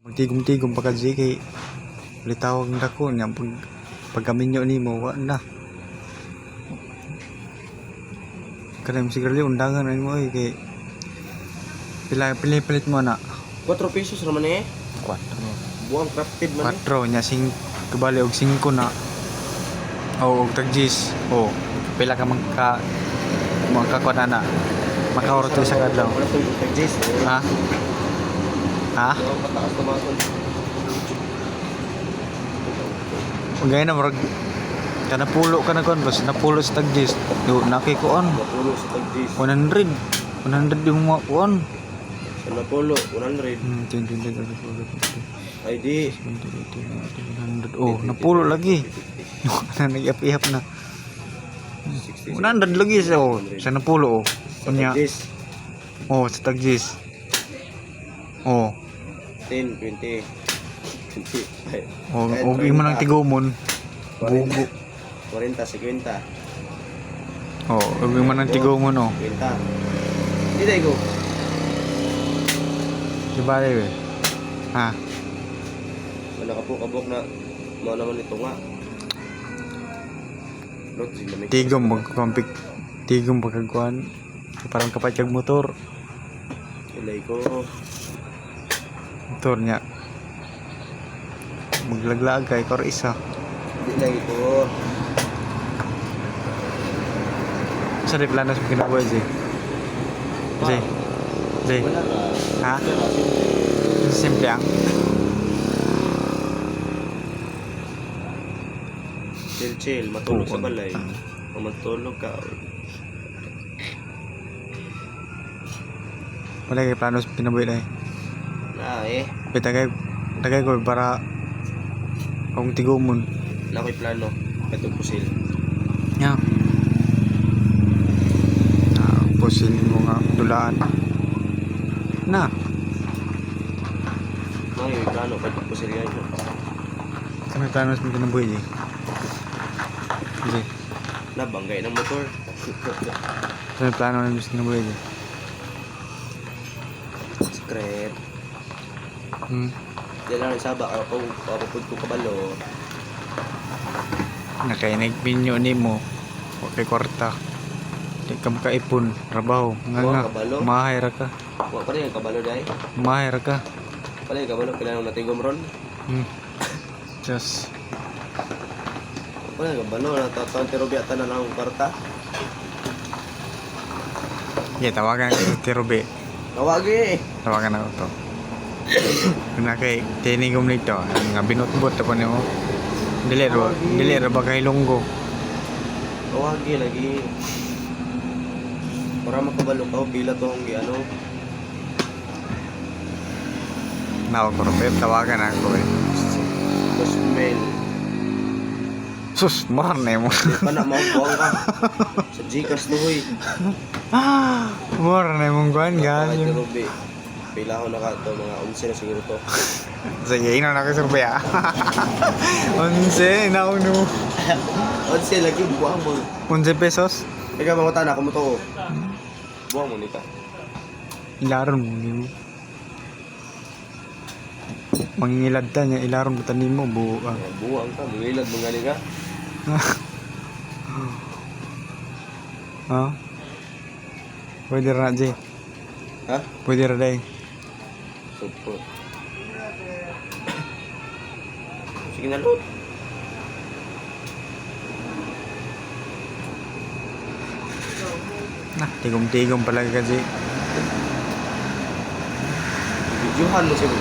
Magtigom-tigom pa ka G kay litawag na ko niya pagkaminyo ni mo wa na kanang sigarilyo undangan na mo kay pilit mo na 4 pesos naman 4 buang crafted man 4 nya sing kabali og 5 na og tagjis pila ka magkakuan na makahurot sa kadlaw ha pataas tumaton ugay na murag kana pulo ka na kon basta napulo sa tagjis do nakikuan napulo sa tagjis 100 yung mga kuan sa napulo 100 ay di 100 napulo lagi na nag-ihap na 100 lagi sa napulo kunya sa tagjis 10, 20 og imo nang tigumon 40, 50 og imo nang tigumon 20 di day go di ba we ha nakapukabok na mo naman ito nga tigom magkampik tigom pagkakuan parang kapat kag motor ilay ko motor nya maglaglag kay kor isa ilay ko sa di plano sa kinabuhi Jay wala ka ha simple ang chill matulog sa balay kung matulog ka wala kay plano sa kinabuhi dai tagay ko para akong tigumon na ko'y plano katong pusil nya pusil mo nga dulaan na may plano katong pusil yan kami plano sa kinabuhi nabanggay ng motor kami plano na sa kinabuhi secret di lang saba ako papapud ko kabalo nakainig pinyo ni mo okay kwarta di ka makaipon trabaho nga mahay ra ka wa pa rin kabalo dai mahay ra ka pa rin kabalo kailangan natigom ron just pa rin kabalo natataon pero biyata na lang ang kwarta tawagan ka sa Tirobe tawagan ako to na kay tinigom nito nga binutbot pa nimo dili ra ba kay lunggo tawagi lagi para makabalo ka pila to ang ano na ko ro tawagan ako Cosmel sus marne mo di pa na maubuang ka sa Gcash nuhoy marne mong kuan ganyan pila ko na ka to mga 11 na siguro to sige ina na ko survey 11 na uno 11 lagi buang mo 11 pesos ikaw mangutan ako mo to buang mo nika ilaron mo nimo mangingilad ta niya ilaron mo tanimo buang ka mangilad mo nga ka ha pwede ra na Jay ha pwede ra day support sige na load tigom-tigom pala ka Jay videohan mo siya